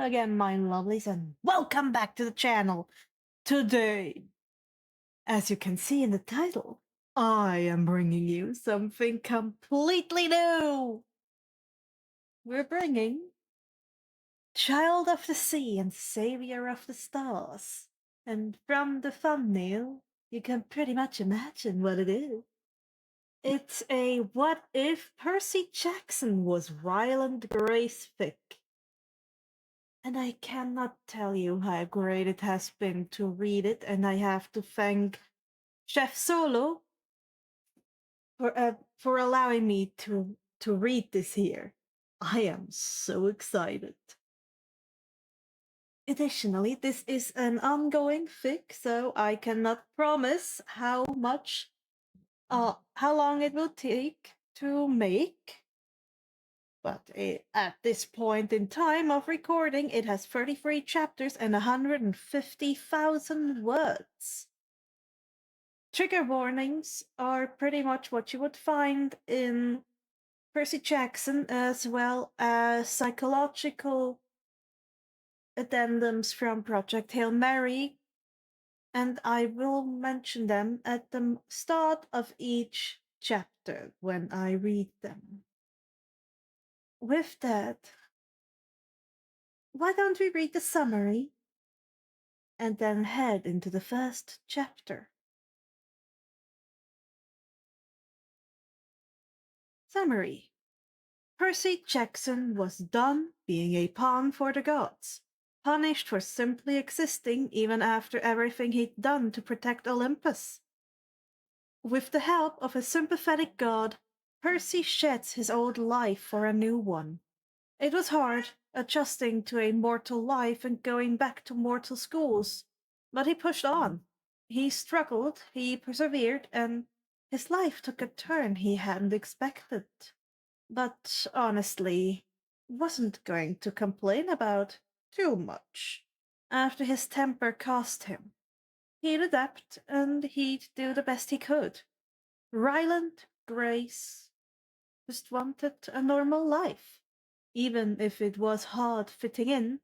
again, my lovelies, and welcome back to the channel. Today, as you can see in the title, I am bringing you something completely new. We're bringing Child of the Sea and Saviour of the Stars. And from the thumbnail, you can pretty much imagine what it is. It's a what if Percy Jackson was Ryland Grace fic. And I cannot tell you how great it has been to read it, and I have to thank chevsolo for allowing me to read this here. I am so excited. Additionally, this is an ongoing fic, so I cannot promise how long it will take to make. But at this point in time of recording, it has 33 chapters and 150,000 words. Trigger warnings are pretty much what you would find in Percy Jackson, as well as psychological addendums from Project Hail Mary, and I will mention them at the start of each chapter when I read them. With that, why don't we read the summary and then head into the first chapter? Summary. Percy Jackson was done being a pawn for the gods, punished for simply existing even after everything he'd done to protect Olympus. With the help of a sympathetic god, Percy sheds his old life for a new one. It was hard, adjusting to a mortal life and going back to mortal schools, but he pushed on. He struggled, he persevered, and his life took a turn he hadn't expected. But honestly, wasn't going to complain about too much after his temper cost him. He'd adapt and he'd do the best he could. Ryland Grace just wanted a normal life. Even if it was hard fitting in,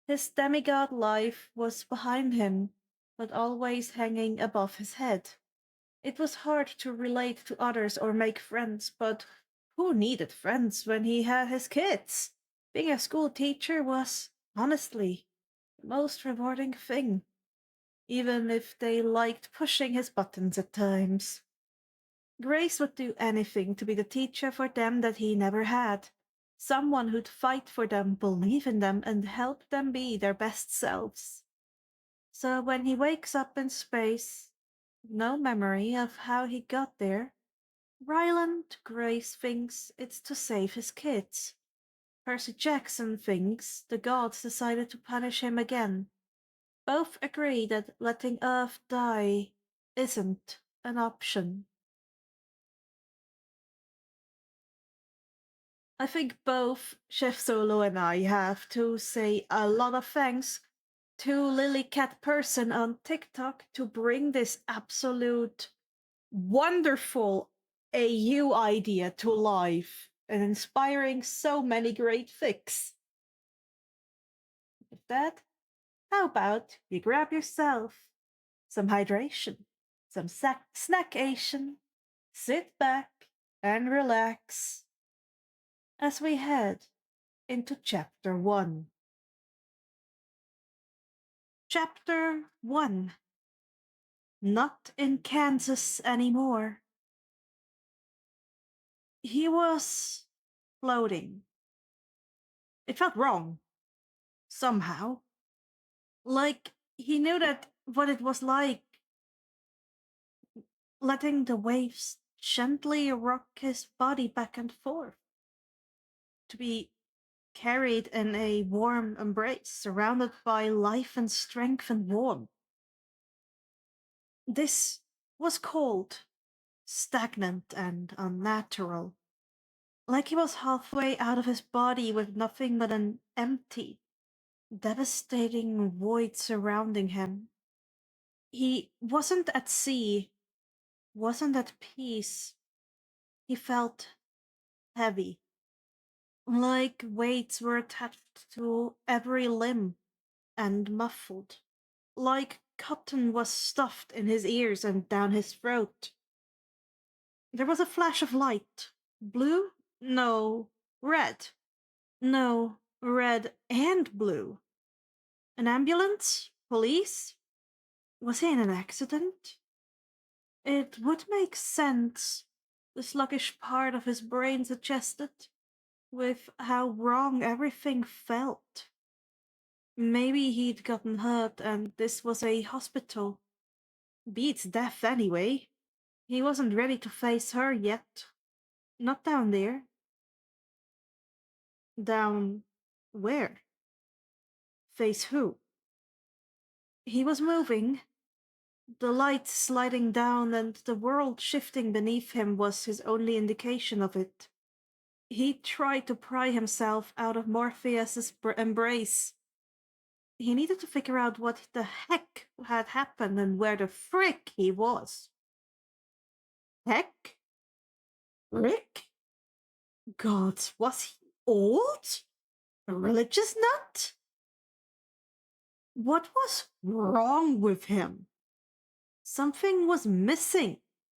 his demigod life was behind him, but always hanging above his head. It was hard to relate to others or make friends, but who needed friends when he had his kids? Being a school teacher was, honestly, the most rewarding thing, even if they liked pushing his buttons at times. Grace would do anything to be the teacher for them that he never had. Someone who'd fight for them, believe in them, and help them be their best selves. So when he wakes up in space, no memory of how he got there, Ryland Grace thinks it's to save his kids. Percy Jackson thinks the gods decided to punish him again. Both agree that letting Earth die isn't an option. I think both chevsolo and I have to say a lot of thanks to Lily Cat Person on TikTok to bring this absolute wonderful AU idea to life and inspiring so many great fics. With that, how about you grab yourself some hydration, some snackation, sit back and relax as we head into Chapter 1. Chapter 1. Not in Kansas anymore. He was floating. It felt wrong. Somehow. Like he knew that what it was like letting the waves gently rock his body back and forth. To be carried in a warm embrace, surrounded by life and strength and warmth. This was cold, stagnant, and unnatural. Like he was halfway out of his body with nothing but an empty, devastating void surrounding him. He wasn't at sea, wasn't at peace. He felt heavy. like weights were attached to every limb and muffled, like cotton was stuffed in his ears and down his throat. There was a flash of light. Blue? No. Red? No. Red and blue. An ambulance? Police? Was he in an accident? It would make sense, the sluggish part of his brain suggested, with how wrong everything felt. Maybe he'd gotten hurt and this was a hospital. Beats death anyway. He wasn't ready to face her yet. Not down there. Down where? Face who? He was moving. The light sliding down and the world shifting beneath him was his only indication of it. He tried to pry himself out of Morpheus's embrace. He needed to figure out what the heck had happened and where the frick he was. Heck? Rick? God, was he old? A religious nut? What was wrong with him? Something was missing,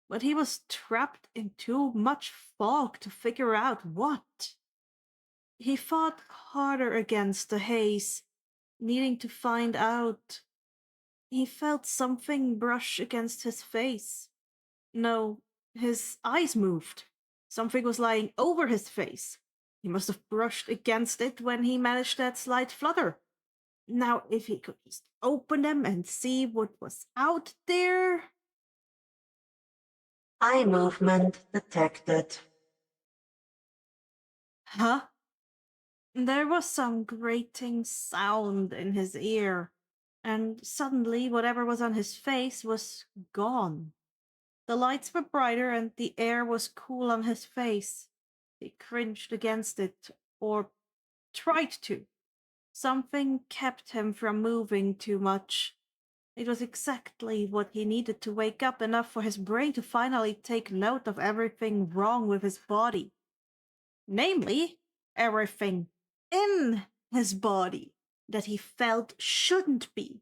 but he was trapped in too much fog to figure out what. He fought harder against the haze, needing to find out. He felt something brush against his face. No, his eyes moved. Something was lying over his face. He must have brushed against it when he managed that slight flutter. Now, if he could just open them and see what was out there. Eye movement detected. Huh? There was some grating sound in his ear, and suddenly whatever was on his face was gone. The lights were brighter and the air was cool on his face. He cringed against it, or tried to. Something kept him from moving too much. It was exactly what he needed to wake up enough for his brain to finally take note of everything wrong with his body. Namely, everything in his body that he felt shouldn't be.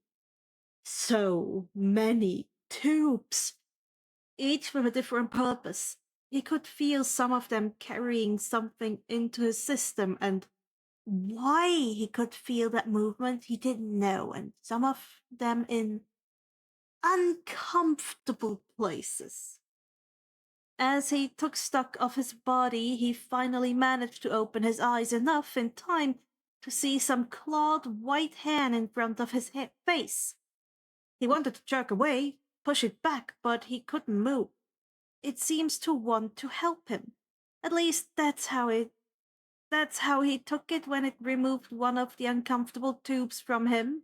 So many tubes, each with a different purpose. He could feel some of them carrying something into his system, and why he could feel that movement he didn't know, and some of them in uncomfortable places. As he took stock of his body, he finally managed to open his eyes enough in time to see some clawed white hand in front of his face. He wanted to jerk away, push it back, but he couldn't move. It seems to want to help him. At least that's how he took it when it removed one of the uncomfortable tubes from him.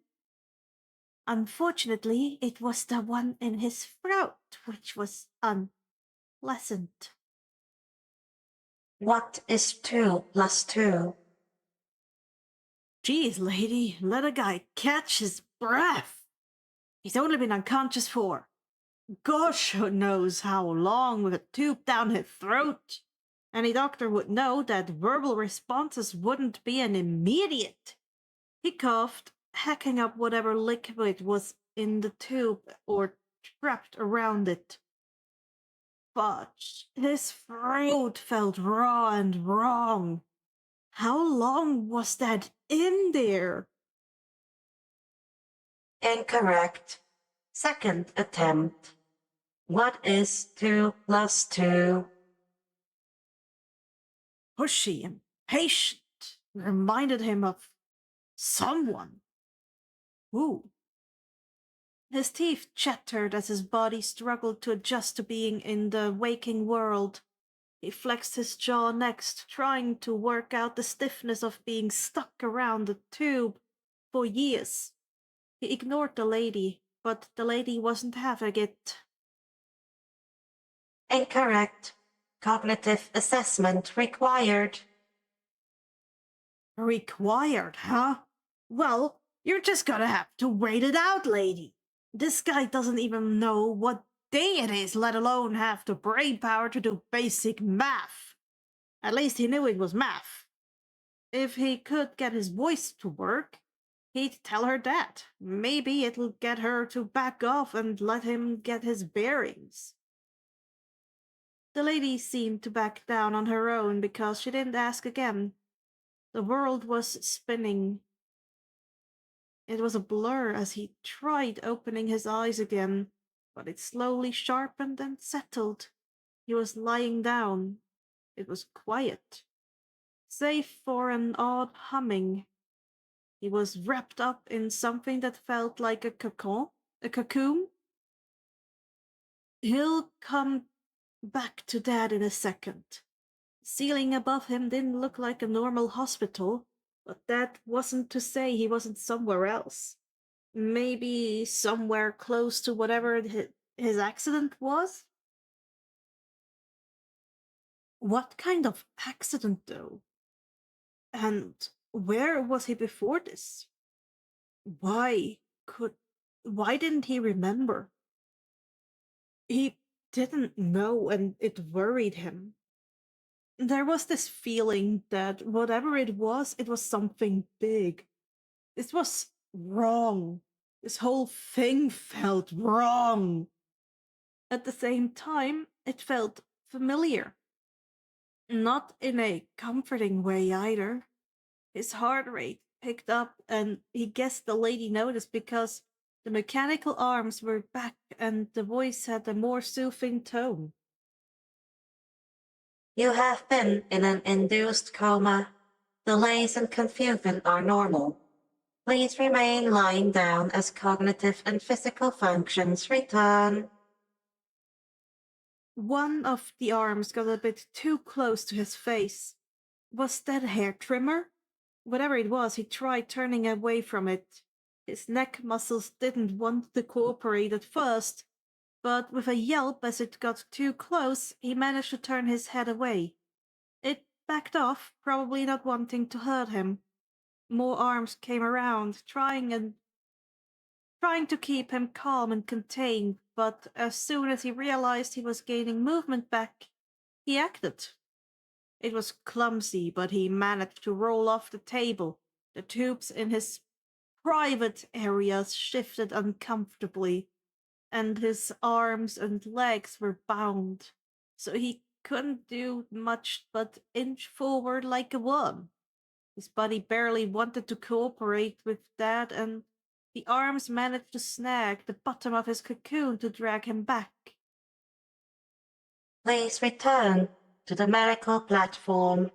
Unfortunately, it was the one in his throat, which was unpleasant. What is 2 plus 2? Geez, lady, let a guy catch his breath. He's only been unconscious for gosh knows how long with a tube down his throat. Any doctor would know that verbal responses wouldn't be an immediate. He coughed, hacking up whatever liquid was in the tube or trapped around it. But his throat felt raw and wrong. How long was that in there? Incorrect. Second attempt. What is 2 plus 2? Pushy, impatient, reminded him of someone. Who? His teeth chattered as his body struggled to adjust to being in the waking world. He flexed his jaw next, trying to work out the stiffness of being stuck around the tube for years. He ignored the lady, but the lady wasn't having it. Incorrect. Cognitive assessment required. Required, huh? Well, you're just gonna have to wait it out, lady. This guy doesn't even know what day it is, let alone have the brain power to do basic math. At least he knew it was math. If he could get his voice to work, he'd tell her that. Maybe it'll get her to back off and let him get his bearings. The lady seemed to back down on her own because she didn't ask again. The world was spinning. It was a blur as he tried opening his eyes again, but it slowly sharpened and settled. He was lying down. It was quiet, save for an odd humming. He was wrapped up in something that felt like a cocoon. He'll come back to that in a second. The ceiling above him didn't look like a normal hospital, but that wasn't to say he wasn't somewhere else. Maybe somewhere close to whatever his accident was? What kind of accident, though? And where was he before this? Why could... Why didn't he remember? He didn't know, and it worried him. There was this feeling that whatever it was something big. This was wrong. This whole thing felt wrong. At the same time, it felt familiar. Not in a comforting way either. His heart rate picked up, and he guessed the lady noticed because the mechanical arms were back and the voice had a more soothing tone. You have been in an induced coma. Delays and confusion are normal. Please remain lying down as cognitive and physical functions return. One of the arms got a bit too close to his face. Was that a hair trimmer? Whatever it was, he tried turning away from it. His neck muscles didn't want to cooperate at first, but with a yelp as it got too close, he managed to turn his head away. It backed off, probably not wanting to hurt him. More arms came around, trying to keep him calm and contained, but as soon as he realized he was gaining movement back, he acted. It was clumsy, but he managed to roll off the table. The tubes in his private areas shifted uncomfortably, and his arms and legs were bound, so he couldn't do much but inch forward like a worm. His body barely wanted to cooperate with that, and the arms managed to snag the bottom of his cocoon to drag him back. Please return to the medical platform.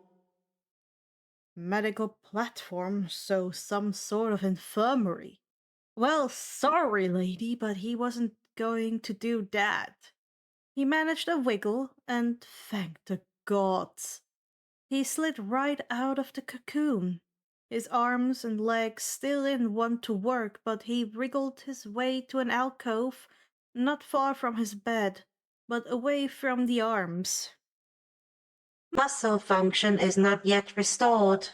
Medical platform, so some sort of infirmary. Well, sorry, lady, but he wasn't going to do that. He managed a wiggle, and thank the gods, he slid right out of the cocoon. His arms and legs still didn't want to work, but he wriggled his way to an alcove not far from his bed, but away from the arms. Muscle function is not yet restored.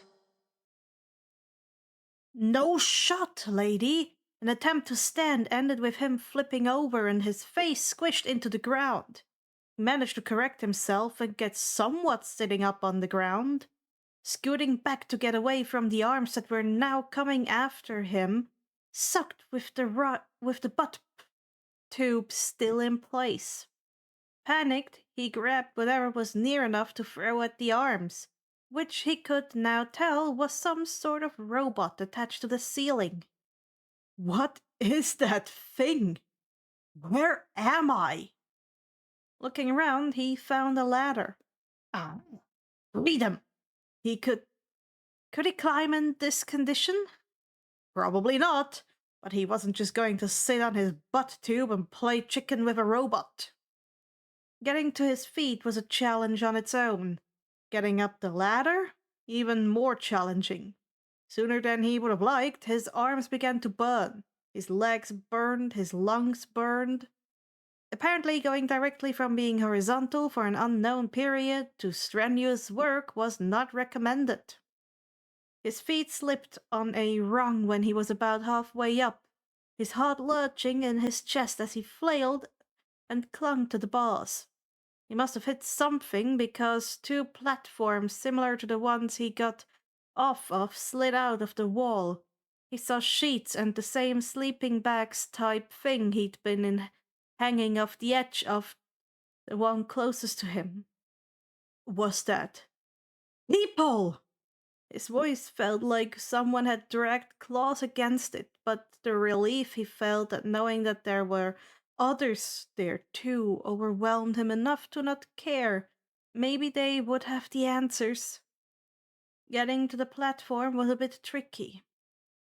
No shot, lady! An attempt to stand ended with him flipping over and his face squished into the ground. He managed to correct himself and get somewhat sitting up on the ground. Scooting back to get away from the arms that were now coming after him, sucked with the butt tube still in place. Panicked, he grabbed whatever was near enough to throw at the arms, which he could now tell was some sort of robot attached to the ceiling. What is that thing? Where am I? Looking around, he found a ladder. Freedom! Could he climb in this condition? Probably not, but he wasn't just going to sit on his butt tube and play chicken with a robot. Getting to his feet was a challenge on its own. Getting up the ladder? Even more challenging. Sooner than he would have liked, his arms began to burn. His legs burned, his lungs burned. Apparently, going directly from being horizontal for an unknown period to strenuous work was not recommended. His feet slipped on a rung when he was about halfway up, his heart lurching in his chest as he flailed and clung to the bars. He must have hit something because two platforms similar to the ones he got off slid out of the wall. He saw sheets and the same sleeping bags type thing he'd been in hanging off the edge of the one closest to him. Was that people? His voice felt like someone had dragged claws against it, but the relief he felt at knowing that there were others there too overwhelmed him enough to not care. Maybe they would have the answers. Getting to the platform was a bit tricky.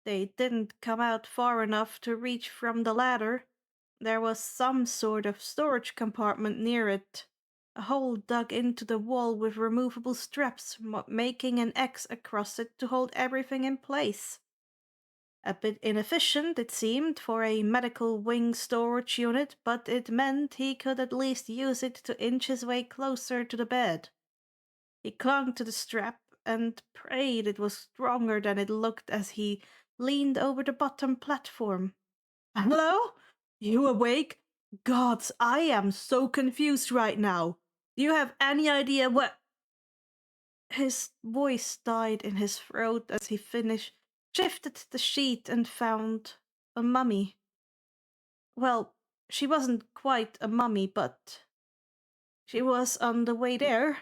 They didn't come out far enough to reach from the ladder. There was some sort of storage compartment near it, a hole dug into the wall with removable straps, making an X across it to hold everything in place. A bit inefficient, it seemed, for a medical wing storage unit, but it meant he could at least use it to inch his way closer to the bed. He clung to the strap and prayed it was stronger than it looked as he leaned over the bottom platform. Hello? You awake? Gods, I am so confused right now. Do you have any idea what... His voice died in his throat as he shifted the sheet and found a mummy. Well, she wasn't quite a mummy, but she was on the way there.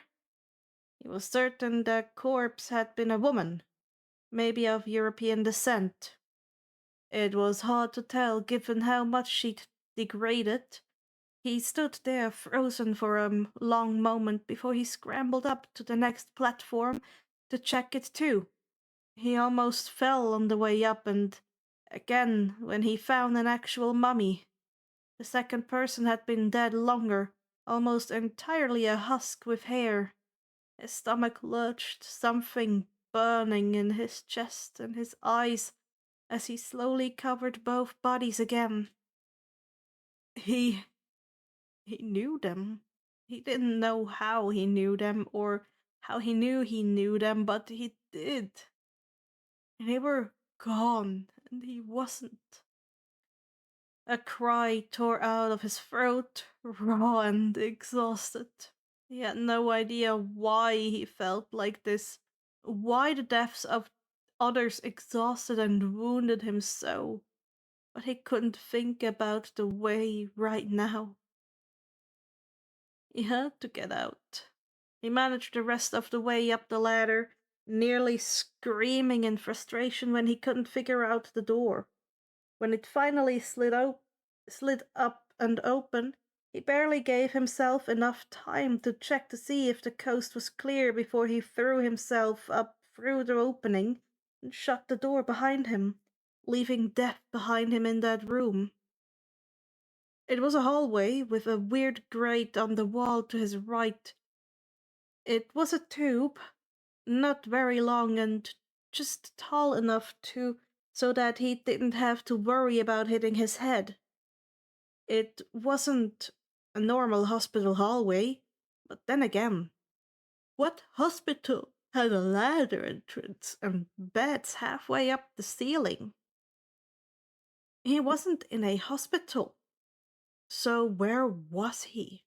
He was certain the corpse had been a woman, maybe of European descent. It was hard to tell given how much she'd degraded. He stood there frozen for a long moment before he scrambled up to the next platform to check it too. He almost fell on the way up, and again when he found an actual mummy. The second person had been dead longer, almost entirely a husk with hair. His stomach lurched, something burning in his chest and his eyes as he slowly covered both bodies again. He knew them. He didn't know how he knew them or how he knew them, but he did. They were gone, and he wasn't. A cry tore out of his throat, raw and exhausted. He had no idea why he felt like this, why the deaths of others exhausted and wounded him so, but he couldn't think about the way right now. He had to get out. He managed the rest of the way up the ladder, nearly screaming in frustration when he couldn't figure out the door. When it finally slid up and open, he barely gave himself enough time to check to see if the coast was clear before he threw himself up through the opening and shut the door behind him, leaving death behind him in that room. It was a hallway with a weird grate on the wall to his right. It was a tube, not very long and just tall enough so that he didn't have to worry about hitting his head. It wasn't a normal hospital hallway, but then again, what hospital had a ladder entrance and beds halfway up the ceiling? He wasn't in a hospital. So where was he?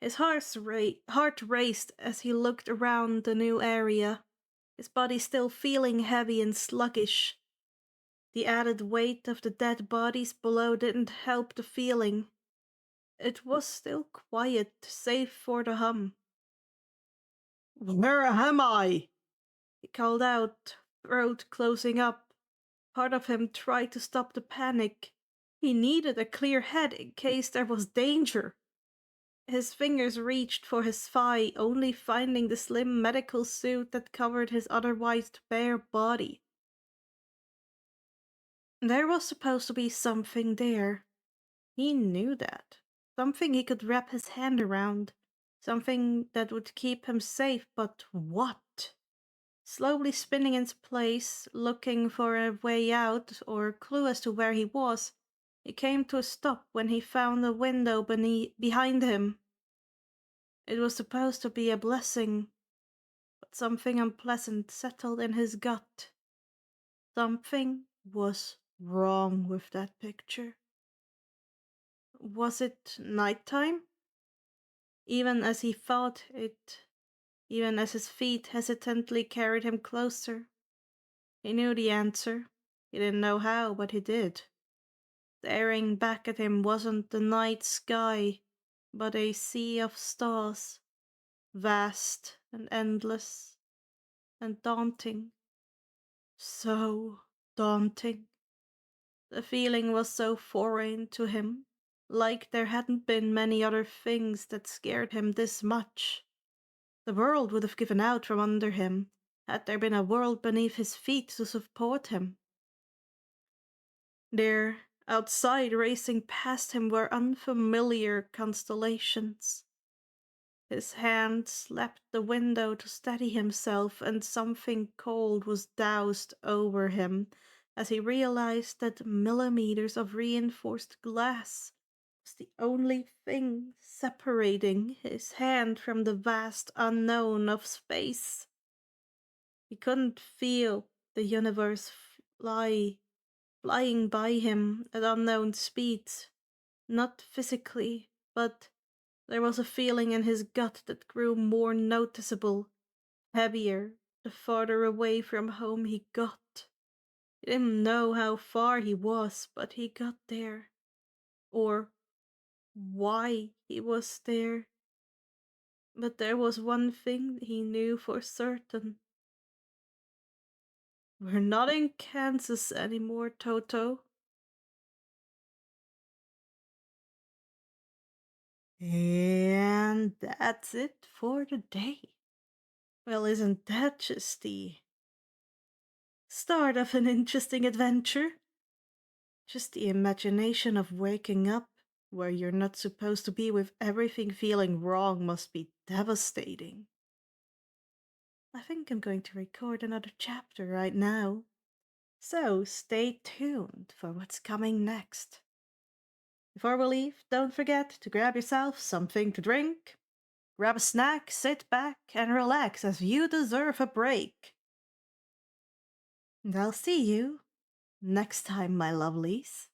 His heart raced as he looked around the new area, his body still feeling heavy and sluggish. The added weight of the dead bodies below didn't help the feeling. It was still quiet, save for the hum. Where am I? He called out, throat closing up. Part of him tried to stop the panic. He needed a clear head in case there was danger. His fingers reached for his thigh, only finding the slim medical suit that covered his otherwise bare body. There was supposed to be something there. He knew that. Something he could wrap his hand around. Something that would keep him safe, but what? Slowly spinning into place, looking for a way out or clue as to where he was, he came to a stop when he found a window behind him. It was supposed to be a blessing, but something unpleasant settled in his gut. Something was wrong with that picture. Was it nighttime? Even as he thought it even as his feet hesitantly carried him closer. He knew the answer. He didn't know how, but he did. Staring back at him wasn't the night sky, but a sea of stars, vast and endless and daunting. So daunting. The feeling was so foreign to him, like there hadn't been many other things that scared him this much. The world would have given out from under him, had there been a world beneath his feet to support him. There, outside, racing past him were unfamiliar constellations. His hand slapped the window to steady himself, and something cold was doused over him as he realized that millimeters of reinforced glass was the only thing separating his hand from the vast unknown of space. He couldn't feel the universe flying by him at unknown speeds, not physically, but there was a feeling in his gut that grew more noticeable, heavier, the farther away from home he got. He didn't know how far he was, but he got there. Or why he was there. But there was one thing he knew for certain. We're not in Kansas anymore, Toto. And that's it for today. Well, isn't that just the start of an interesting adventure? Just the imagination of waking up where you're not supposed to be with everything feeling wrong must be devastating. I think I'm going to record another chapter right now. So stay tuned for what's coming next. Before we leave, don't forget to grab yourself something to drink, grab a snack, sit back, and relax as you deserve a break. And I'll see you next time, my lovelies.